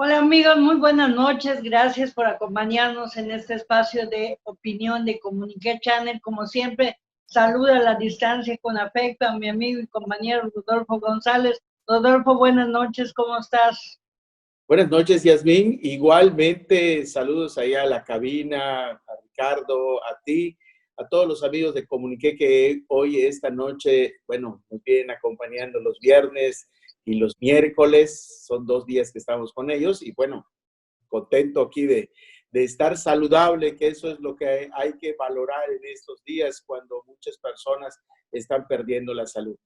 Hola amigos, muy buenas noches. Gracias por acompañarnos en este espacio de opinión de Comuniqué Channel. Como siempre, saluda a la distancia con afecto a mi amigo y compañero Rodolfo González. Rodolfo, buenas noches, ¿cómo estás? Buenas noches, Yasmín. Igualmente, saludos allá a la cabina, a Ricardo, a ti, a todos los amigos de Comuniqué que hoy, esta noche, bueno, nos vienen acompañando los viernes y los miércoles. Son 2 días que estamos con ellos y bueno, contento aquí de estar saludable, que eso es lo que hay que valorar en estos días cuando muchas personas están perdiendo la salud.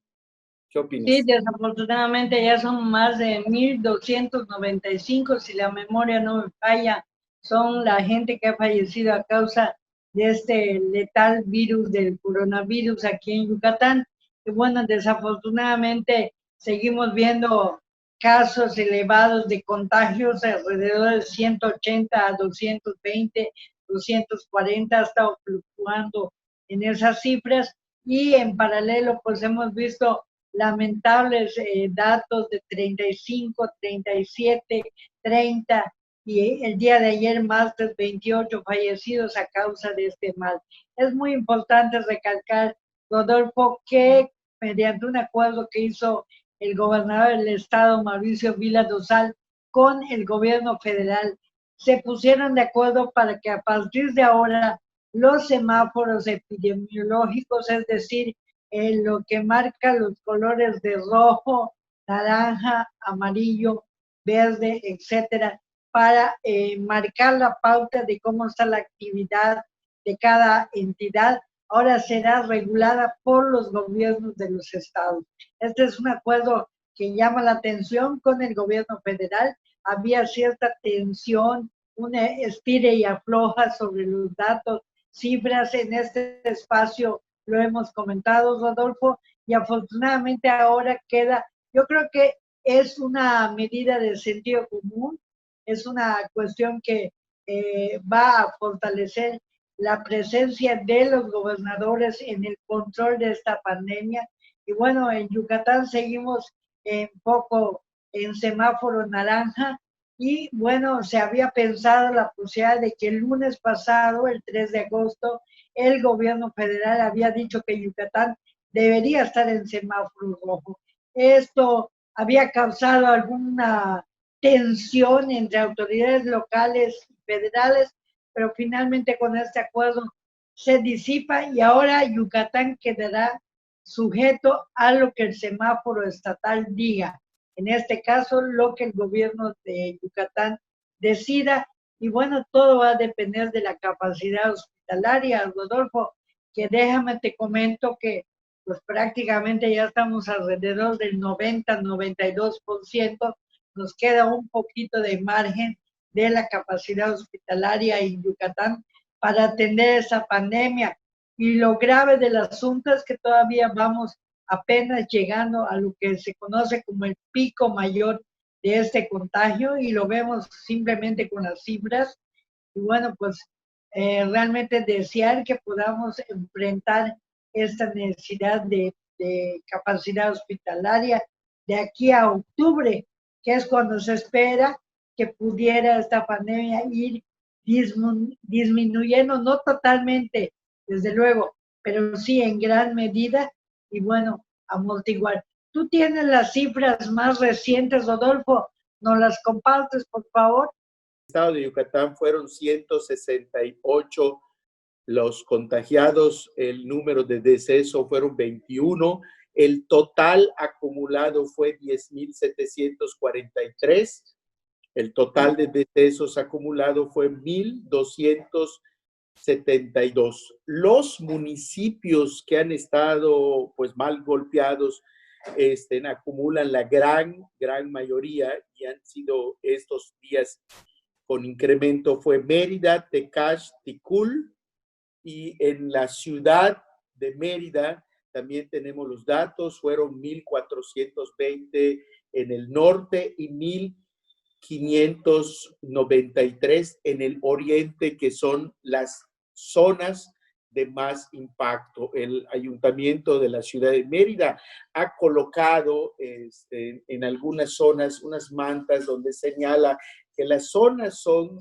¿Qué Sí, opinas? desafortunadamente ya son más de 1,295, si la memoria no me falla, son la gente que ha fallecido a causa de este letal virus del coronavirus aquí en Yucatán. Y bueno, desafortunadamente seguimos viendo casos elevados de contagios, alrededor de 180 a 220, 240, ha estado fluctuando en esas cifras. Y en paralelo, pues hemos visto lamentables datos de 35, 37, 30 y el día de ayer más de 28 fallecidos a causa de este mal. Es muy importante recalcar, Rodolfo, que mediante un acuerdo que hizo el gobernador del estado, Mauricio Vila Dosal, con el gobierno federal, se pusieron de acuerdo para que a partir de ahora los semáforos epidemiológicos, es decir, lo que marca los colores de rojo, naranja, amarillo, verde, etcétera, para marcar la pauta de cómo está la actividad de cada entidad. Ahora será regulada por los gobiernos de los estados. Este es un acuerdo que llama la atención con el gobierno federal. Había cierta tensión, una estira y afloja sobre los datos, cifras en este espacio lo hemos comentado, Rodolfo, y afortunadamente ahora queda, yo creo que es una medida de sentido común, es una cuestión que va a fortalecer la presencia de los gobernadores en el control de esta pandemia. Y bueno, en Yucatán seguimos un poco en semáforo naranja y bueno, se había pensado la posibilidad de que el lunes pasado, el 3 de agosto, el gobierno federal había dicho que Yucatán debería estar en semáforo rojo. Esto había causado alguna tensión entre autoridades locales y federales, pero finalmente con este acuerdo se disipa y ahora Yucatán quedará sujeto a lo que el semáforo estatal diga. En este caso, lo que el gobierno de Yucatán decida. Y bueno, todo va a depender de la capacidad hospitalaria, Rodolfo, que déjame te comento que pues prácticamente ya estamos alrededor del 90-92%, nos queda un poquito de margen de la capacidad hospitalaria en Yucatán para atender esa pandemia. Y lo grave del asunto es que todavía vamos apenas llegando a lo que se conoce como el pico mayor de este contagio y lo vemos simplemente con las cifras. Y bueno, pues realmente desear que podamos enfrentar esta necesidad de capacidad hospitalaria de aquí a octubre, que es cuando se espera que pudiera esta pandemia ir disminuyendo, no totalmente, desde luego, pero sí en gran medida y bueno, amortiguar. Tú tienes las cifras más recientes, Rodolfo, ¿nos las compartes, por favor? Estado de Yucatán fueron 168 los contagiados, el número de decesos fueron 21, el total acumulado fue 10,743, el total de decesos acumulado fue 1,272. Los municipios que han estado pues mal golpeados acumulan la gran mayoría y han sido estos días con incremento fue Mérida, Tecash, Ticul, y en la ciudad de Mérida también tenemos los datos, fueron 1,420 en el norte y 1,593 en el oriente, que son las zonas de más impacto. El ayuntamiento de la ciudad de Mérida ha colocado en algunas zonas unas mantas donde señala que las zonas son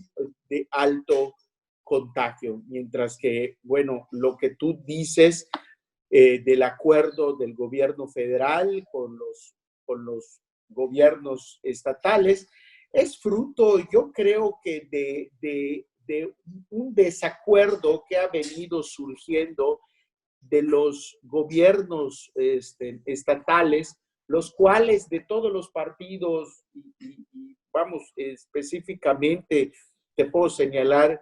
de alto contagio, mientras que, bueno, lo que tú dices del acuerdo del gobierno federal con los gobiernos estatales es fruto, yo creo que de un desacuerdo que ha venido surgiendo de los gobiernos estatales, los cuales de todos los partidos, y vamos, específicamente te puedo señalar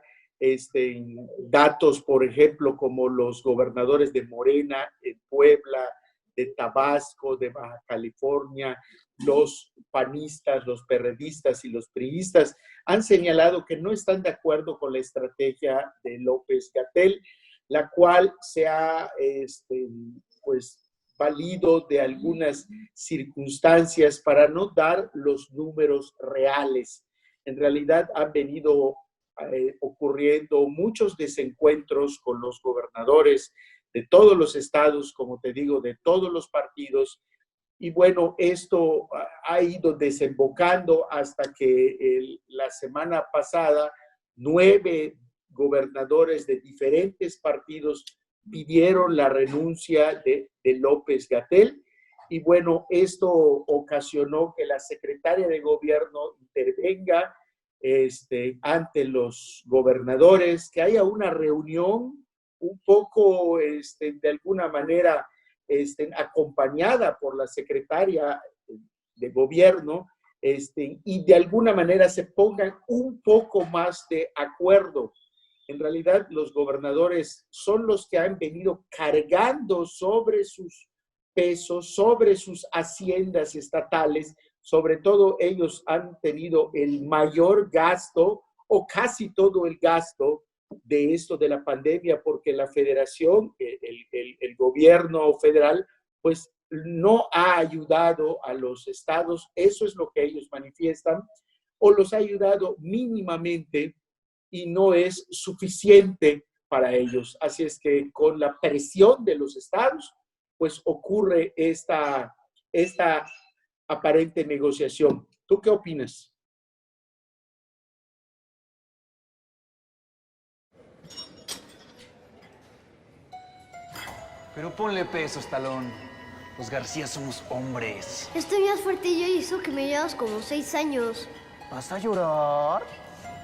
datos, por ejemplo, como los gobernadores de Morena, en Puebla, de Tabasco, de Baja California, los panistas, los perredistas y los priistas han señalado que no están de acuerdo con la estrategia de López-Gatell, la cual se ha pues, valido de algunas circunstancias para no dar los números reales. En realidad han venido ocurriendo muchos desencuentros con los gobernadores de todos los estados, como te digo, de todos los partidos. Y bueno, esto ha ido desembocando hasta que la semana pasada 9 gobernadores de diferentes partidos pidieron la renuncia de López-Gatell. Y bueno, esto ocasionó que la secretaria de gobierno intervenga ante los gobernadores, que haya una reunión un poco, de alguna manera, acompañada por la secretaria de gobierno, y de alguna manera se pongan un poco más de acuerdo. En realidad, los gobernadores son los que han venido cargando sobre sus pesos, sobre sus haciendas estatales. Sobre todo ellos han tenido el mayor gasto o casi todo el gasto de esto de la pandemia, porque la federación, el gobierno federal, pues no ha ayudado a los estados, eso es lo que ellos manifiestan, o los ha ayudado mínimamente y no es suficiente para ellos. Así es que con la presión de los estados, pues ocurre esta aparente negociación. ¿Tú qué opinas? Pero ponle pesos, Talón. Los García somos hombres. Estoy más fuerte yo y eso que me llevas como 6 años. ¿Vas a llorar?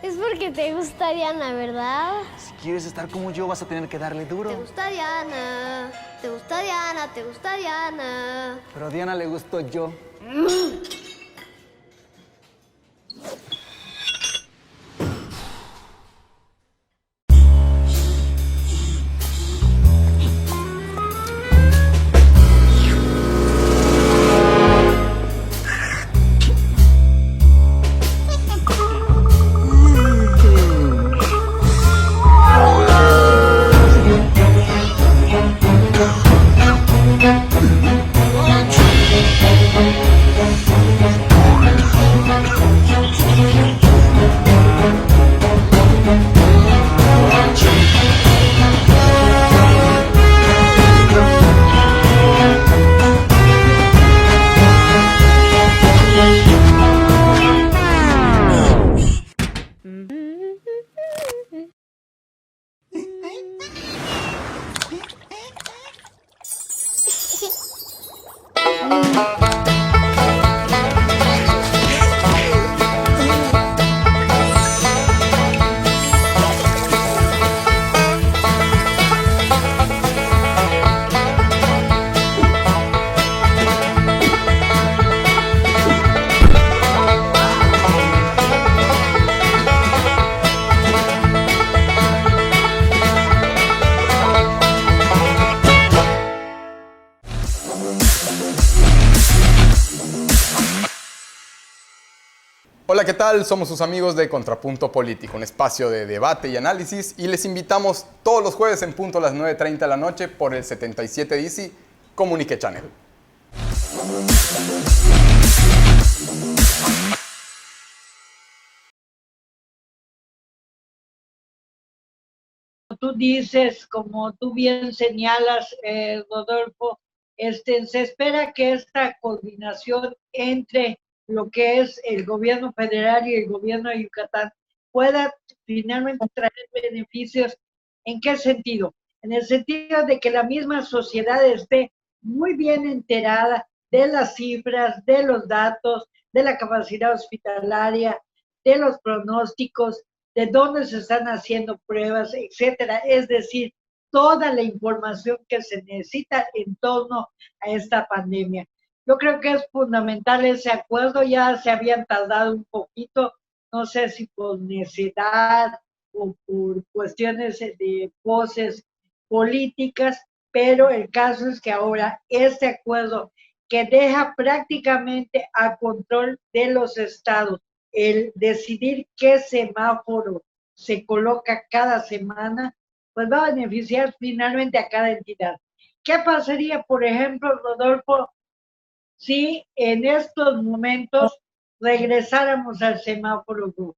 Es porque te gusta Diana, ¿verdad? Si quieres estar como yo, vas a tener que darle duro. Te gusta Diana, te gusta Diana, te gusta Diana. Pero a Diana le gustó yo. Hola, ¿qué tal? Somos sus amigos de Contrapunto Político, un espacio de debate y análisis, y les invitamos todos los jueves en punto a las 9:30 de la noche por el 77 DC Comunique Channel. Tú dices, como tú bien señalas, Rodolfo, se espera que esta coordinación entre lo que es el gobierno federal y el gobierno de Yucatán pueda finalmente traer beneficios. ¿En qué sentido? En el sentido de que la misma sociedad esté muy bien enterada de las cifras, de los datos, de la capacidad hospitalaria, de los pronósticos, de dónde se están haciendo pruebas, etcétera. Es decir, toda la información que se necesita en torno a esta pandemia. Yo creo que es fundamental ese acuerdo, ya se habían tardado un poquito, no sé si por necesidad o por cuestiones de voces políticas, pero el caso es que ahora este acuerdo que deja prácticamente a control de los estados el decidir qué semáforo se coloca cada semana, pues va a beneficiar finalmente a cada entidad. ¿Qué pasaría, por ejemplo, Rodolfo, si en estos momentos regresáramos al semáforo rojo?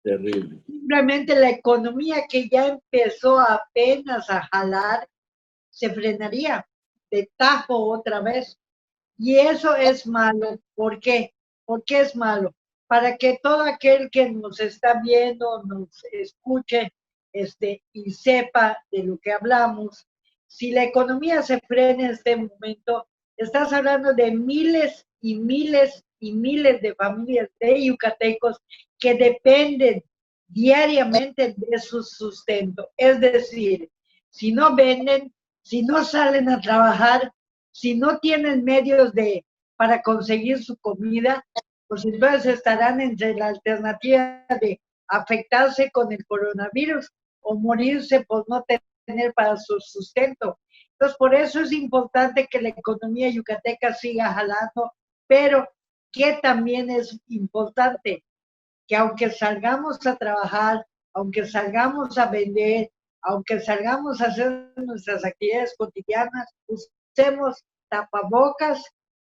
Terrible. Simplemente la economía que ya empezó apenas a jalar se frenaría de tajo otra vez. Y eso es malo. ¿Por qué? ¿Por qué es malo? Para que todo aquel que nos está viendo, nos escuche y sepa de lo que hablamos, si la economía se frena en este momento, estás hablando de miles y miles y miles de familias de yucatecos que dependen diariamente de su sustento. Es decir, si no venden, si no salen a trabajar, si no tienen medios para conseguir su comida, pues entonces estarán entre la alternativa de afectarse con el coronavirus o morirse por no tener para su sustento. Entonces, por eso es importante que la economía yucateca siga jalando, pero que también es importante que aunque salgamos a trabajar, aunque salgamos a vender, aunque salgamos a hacer nuestras actividades cotidianas, usemos tapabocas,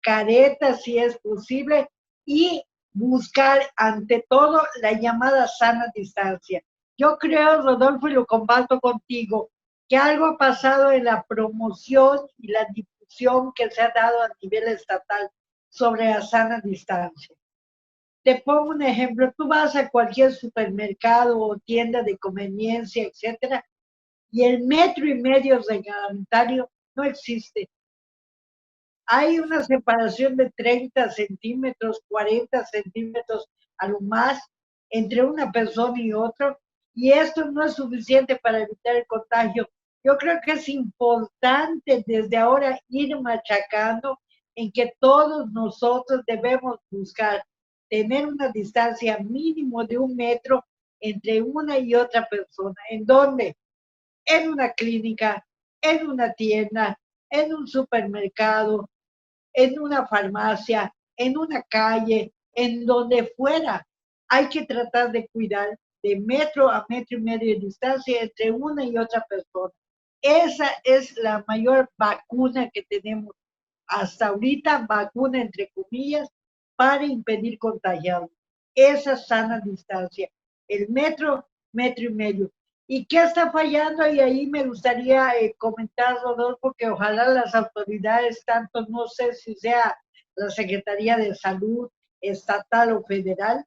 caretas si es posible y buscar ante todo la llamada sana distancia. Yo creo, Rodolfo, y lo comparto contigo, que algo ha pasado en la promoción y la difusión que se ha dado a nivel estatal sobre la sana distancia. Te pongo un ejemplo, tú vas a cualquier supermercado o tienda de conveniencia, etcétera, y el 1,5 metros reglamentario no existe. Hay una separación de 30 centímetros, 40 centímetros a lo más entre una persona y otro, y esto no es suficiente para evitar el contagio. Yo creo que es importante desde ahora ir machacando en que todos nosotros debemos buscar tener una distancia mínimo de 1 metro entre una y otra persona. ¿En dónde? En una clínica, en una tienda, en un supermercado, en una farmacia, en una calle, en donde fuera. Hay que tratar de cuidar de 1 a 1,5 metros de distancia entre una y otra persona. Esa es la mayor vacuna que tenemos hasta ahorita, vacuna entre comillas, para impedir contagiarnos. Esa sana distancia, el 1, 1,5 metros. ¿Y qué está fallando? Y ahí me gustaría comentar, Rodolfo, que ojalá las autoridades, tanto no sé si sea la Secretaría de Salud estatal o federal,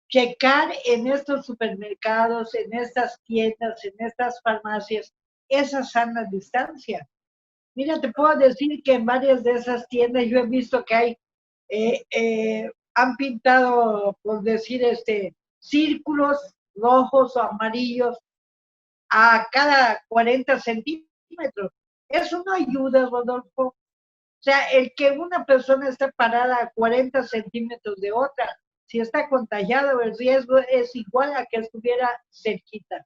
checar en estos supermercados, en estas tiendas, en estas farmacias, esa sana distancia. Mira, te puedo decir que en varias de esas tiendas yo he visto que han pintado, por decir, círculos rojos o amarillos a cada 40 centímetros. Eso no ayuda, Rodolfo. O sea, el que una persona esté parada a 40 centímetros de otra, si está contagiado, el riesgo es igual a que estuviera cerquita.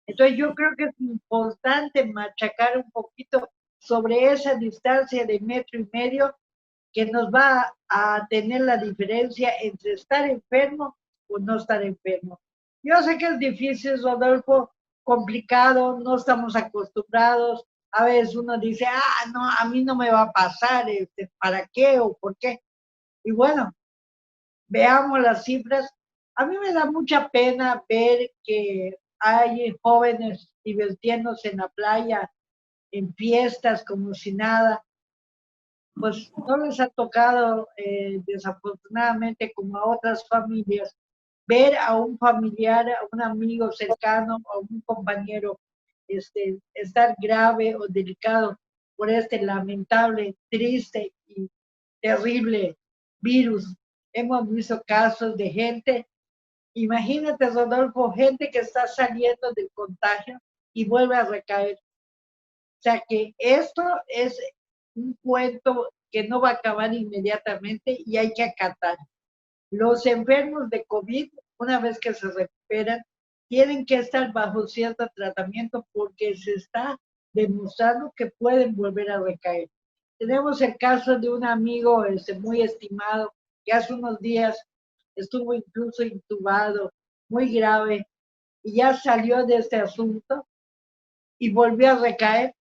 Entonces yo creo que es importante machacar un poquito sobre esa distancia de 1,5 metros que nos va a tener la diferencia entre estar enfermo o no estar enfermo. Yo sé que es difícil, Rodolfo, complicado, no estamos acostumbrados. A veces uno dice, no, a mí no me va a pasar, ¿para qué o por qué? Y bueno, veamos las cifras. A mí me da mucha pena ver que hay jóvenes divirtiéndose en la playa, en fiestas, como si nada. pues no les ha tocado, desafortunadamente, como a otras familias, ver a un familiar, a un amigo cercano, a un compañero, estar grave o delicado por este lamentable, triste y terrible virus. Hemos visto casos de gente, imagínate, Rodolfo, gente que está saliendo del contagio y vuelve a recaer. O sea que esto es un cuento que no va a acabar inmediatamente y hay que acatar. Los enfermos de COVID, una vez que se recuperan, tienen que estar bajo cierto tratamiento porque se está demostrando que pueden volver a recaer. Tenemos el caso de un amigo muy estimado que hace unos días estuvo incluso intubado, muy grave, y ya salió de este asunto y volvió a recaer.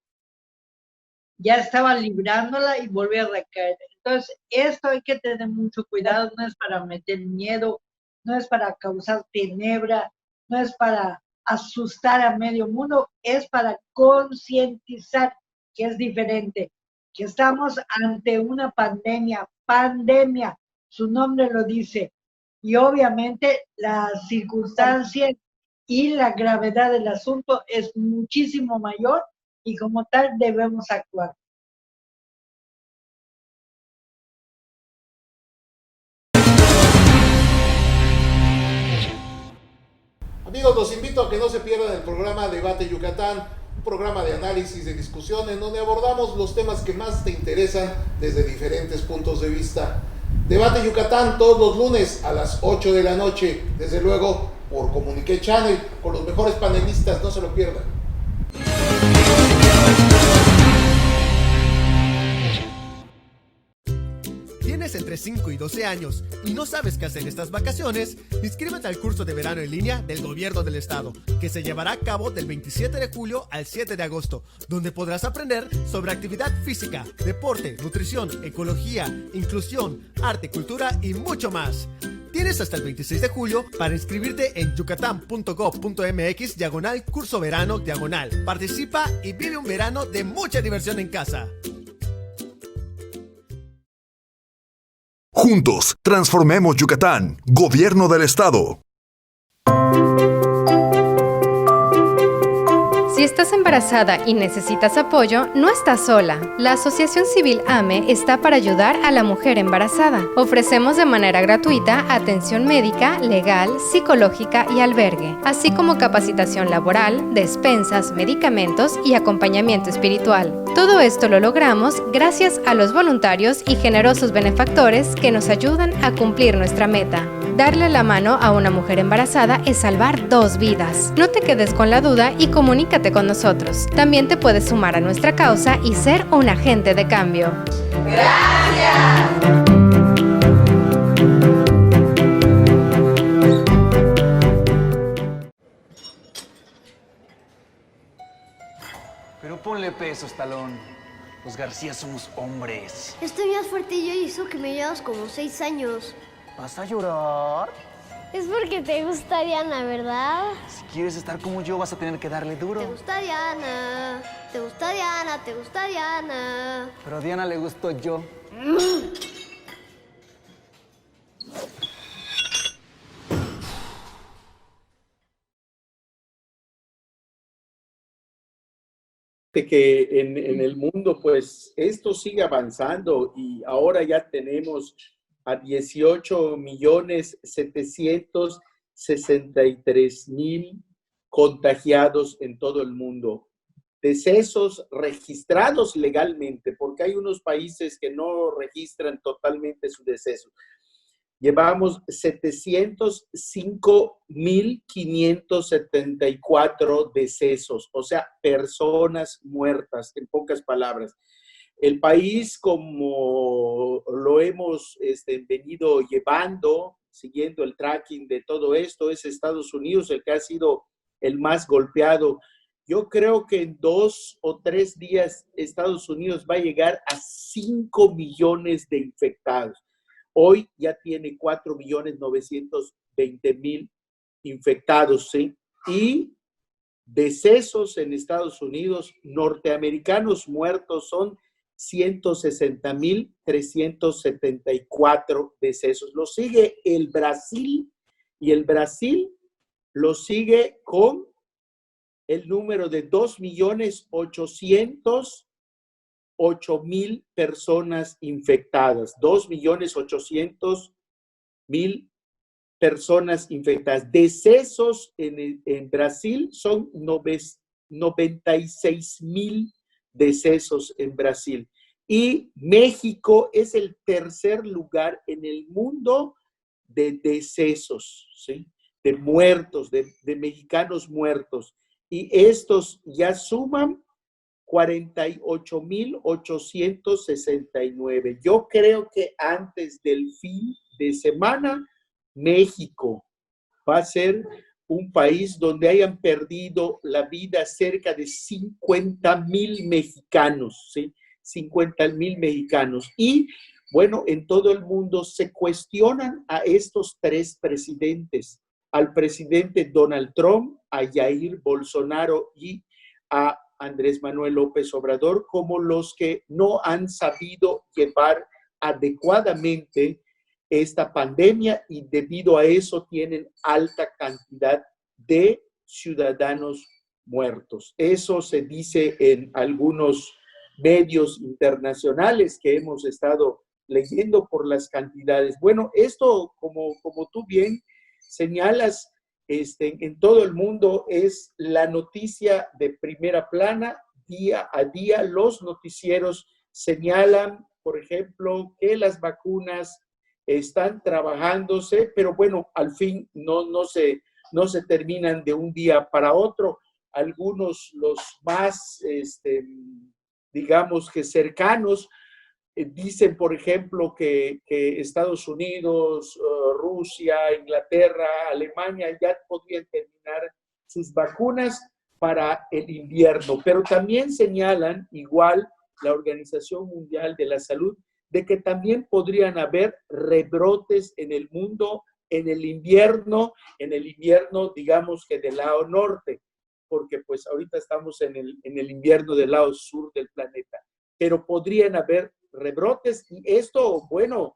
Ya estaba librándola y volvió a recaer. Entonces, esto hay que tener mucho cuidado, no es para meter miedo, no es para causar tenebra, no es para asustar a medio mundo, es para concientizar que es diferente, que estamos ante una pandemia, su nombre lo dice, y obviamente las circunstancias y la gravedad del asunto es muchísimo mayor y como tal debemos actuar. Amigos, los invito a que no se pierdan el programa Debate Yucatán, un programa de análisis, de discusión, en donde abordamos los temas que más te interesan desde diferentes puntos de vista. Debate Yucatán todos los lunes a las 8 de la noche, desde luego por Comuniqué Channel, con los mejores panelistas, no se lo pierdan. ¿Tienes entre 5 y 12 años y no sabes qué hacer estas vacaciones? Inscríbete al curso de verano en línea del Gobierno del Estado, que se llevará a cabo del 27 de julio al 7 de agosto, donde podrás aprender sobre actividad física, deporte, nutrición, ecología, inclusión, arte, cultura y mucho más. Tienes hasta el 26 de julio para inscribirte en yucatán.gov.mx/curso verano/. Participa y vive un verano de mucha diversión en casa. Juntos, transformemos Yucatán. Gobierno del Estado. Si estás embarazada y necesitas apoyo, no estás sola. La Asociación Civil AME está para ayudar a la mujer embarazada. Ofrecemos de manera gratuita atención médica, legal, psicológica y albergue, así como capacitación laboral, despensas, medicamentos y acompañamiento espiritual. Todo esto lo logramos gracias a los voluntarios y generosos benefactores que nos ayudan a cumplir nuestra meta. Darle la mano a una mujer embarazada es salvar 2 vidas. No te quedes con la duda y comunícate con nosotros. También te puedes sumar a nuestra causa y ser un agente de cambio. ¡Gracias! Pero ponle peso, Estalón. Los García somos hombres. Estoy más fuerte yo y eso que me llevas como 6 años. ¿Vas a llorar? Es porque te gusta Diana, ¿verdad? Si quieres estar como yo, vas a tener que darle duro. Te gusta Diana, te gusta Diana, te gusta Diana. Pero a Diana le gustó yo. Que en el mundo, pues, esto sigue avanzando y ahora ya tenemos a 18.763.000 contagiados en todo el mundo. Decesos registrados legalmente, porque hay unos países que no registran totalmente sus decesos. Llevamos 705.574 decesos, o sea, personas muertas, en pocas palabras. El país, como lo hemos venido llevando, siguiendo el tracking de todo esto, es Estados Unidos, el que ha sido el más golpeado. Yo creo que en 2 o 3 días Estados Unidos va a llegar a 5 millones de infectados. Hoy ya tiene 4.920.000 infectados, ¿sí? Y decesos en Estados Unidos, norteamericanos muertos, son 160.374 decesos. Lo sigue el Brasil, y el Brasil lo sigue con el número de 2.808.000 personas infectadas. 2.800.000 personas infectadas. Decesos en Brasil son 96.000 decesos en Brasil. Y México es el tercer lugar en el mundo de decesos, ¿sí? De muertos, de mexicanos muertos. Y estos ya suman 48.869. Yo creo que antes del fin de semana, México va a ser un país donde hayan perdido la vida cerca de 50.000 mexicanos, ¿sí? 50.000 mexicanos. Y bueno, en todo el mundo se cuestionan a estos tres presidentes, al presidente Donald Trump, a Jair Bolsonaro y a Andrés Manuel López Obrador, como los que no han sabido llevar adecuadamente esta pandemia, y debido a eso tienen alta cantidad de ciudadanos muertos. Eso se dice en algunos medios internacionales que hemos estado leyendo por las cantidades. Bueno, esto, como tú bien señalas, en todo el mundo es la noticia de primera plana. Día a día los noticieros señalan, por ejemplo, que las vacunas están trabajándose, pero bueno, al fin no se terminan de un día para otro. Algunos, los más, digamos que cercanos, dicen, por ejemplo, que Estados Unidos, Rusia, Inglaterra, Alemania ya podrían terminar sus vacunas para el invierno, pero también señalan, igual la Organización Mundial de la Salud, de que también podrían haber rebrotes en el mundo en el invierno, digamos que del lado norte, porque pues ahorita estamos en el invierno del lado sur del planeta, pero podrían haber rebrotes. Y esto, bueno,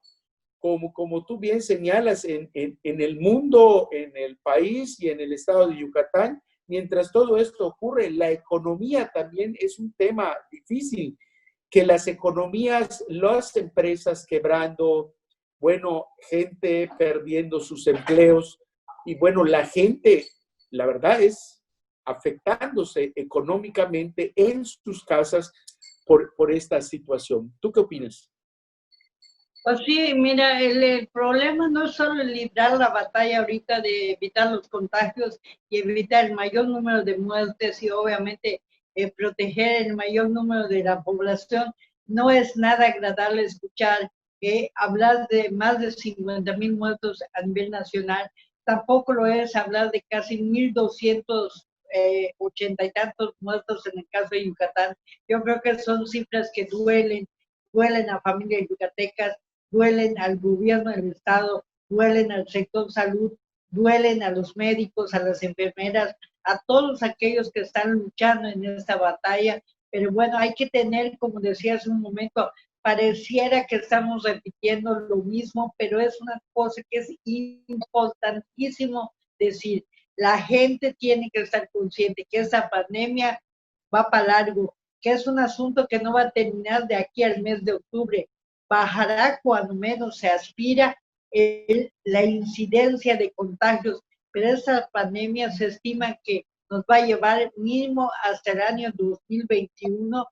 como tú bien señalas, en el mundo, en el país y en el estado de Yucatán, mientras todo esto ocurre, la economía también es un tema difícil, que las economías, las empresas quebrando, bueno, gente perdiendo sus empleos, y bueno, la gente, la verdad es afectándose económicamente en sus casas por esta situación. ¿Tú qué opinas? Pues sí, mira, el problema no es solo librar la batalla ahorita de evitar los contagios y evitar el mayor número de muertes y obviamente proteger el mayor número de la población. No es nada agradable escuchar hablar de más de 50,000 muertos a nivel nacional. Tampoco lo es hablar de casi 1,280 y tantos muertos en el caso de Yucatán. Yo creo que son cifras que duelen a familias yucatecas, duelen al gobierno del estado, duelen al sector salud, duelen a los médicos, a las enfermeras, a todos aquellos que están luchando en esta batalla. Pero bueno, hay que tener, como decía hace un momento, pareciera que estamos repitiendo lo mismo, pero es una cosa que es importantísimo decir. La gente tiene que estar consciente que esta pandemia va para largo, que es un asunto que no va a terminar de aquí al mes de octubre. Bajará cuando menos se aspira la incidencia de contagios, pero esta pandemia se estima que nos va a llevar mínimo hasta el año 2021,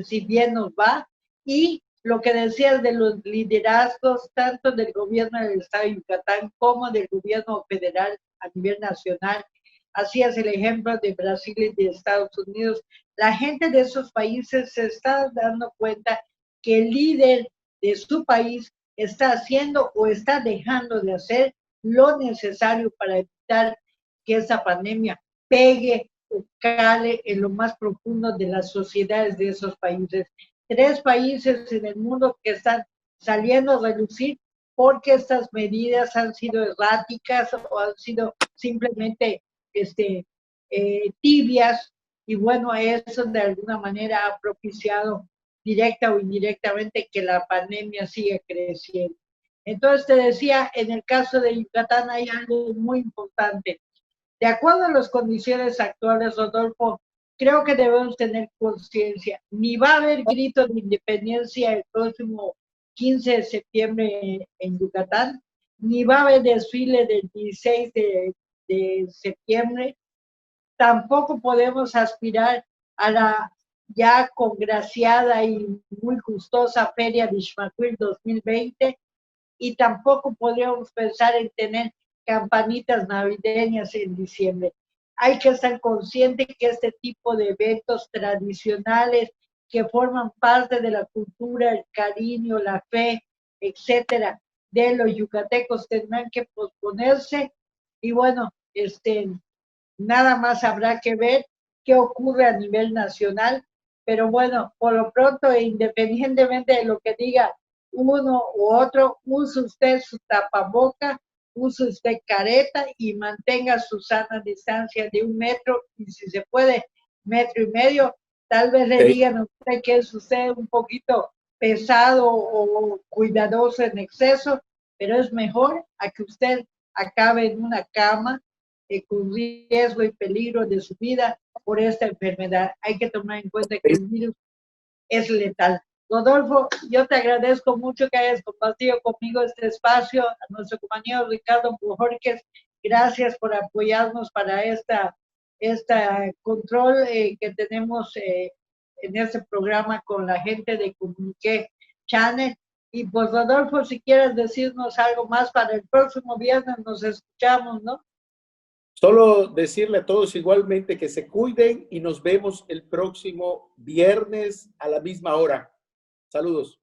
si bien nos va. Y lo que decías de los liderazgos, tanto del gobierno del estado de Yucatán como del gobierno federal a nivel nacional, hacías el ejemplo de Brasil y de Estados Unidos. La gente de esos países se está dando cuenta que el líder de su país está haciendo o está dejando de hacer lo necesario para evitar que esa pandemia pegue o cale en lo más profundo de las sociedades de esos países. 3 países en el mundo que están saliendo a relucir porque estas medidas han sido erráticas o han sido simplemente tibias, y bueno, eso de alguna manera ha propiciado directa o indirectamente que la pandemia sigue creciendo. Entonces te decía, en el caso de Yucatán hay algo muy importante. De acuerdo a las condiciones actuales, Rodolfo, creo que debemos tener conciencia. Ni va a haber grito de independencia el próximo 15 de septiembre en Yucatán, ni va a haber desfile del 16 de septiembre. Tampoco podemos aspirar a la ya congraciada y muy gustosa Feria de Ixmaquil 2020, y tampoco podríamos pensar en tener campanitas navideñas en diciembre. Hay que estar consciente que este tipo de eventos tradicionales que forman parte de la cultura, el cariño, la fe, etcétera, de los yucatecos tendrán que posponerse. Y bueno, nada más habrá que ver qué ocurre a nivel nacional, pero bueno, por lo pronto, independientemente de lo que diga uno u otro, use usted su tapaboca, use usted careta y mantenga su sana distancia de 1 metro, y si se puede, 1,5 metros. Tal vez le digan a usted que es usted un poquito pesado o cuidadoso en exceso, pero es mejor a que usted acabe en una cama con riesgo y peligro de su vida por esta enfermedad. Hay que tomar en cuenta que el virus es letal. Rodolfo, yo te agradezco mucho que hayas compartido conmigo este espacio. A nuestro compañero Ricardo Bojorquez, gracias por apoyarnos para esta control que tenemos en este programa con la gente de Comuniqué Channel. Y pues Rodolfo, si quieres decirnos algo más para el próximo viernes, nos escuchamos, ¿no? Solo decirle a todos igualmente que se cuiden y nos vemos el próximo viernes a la misma hora. Saludos.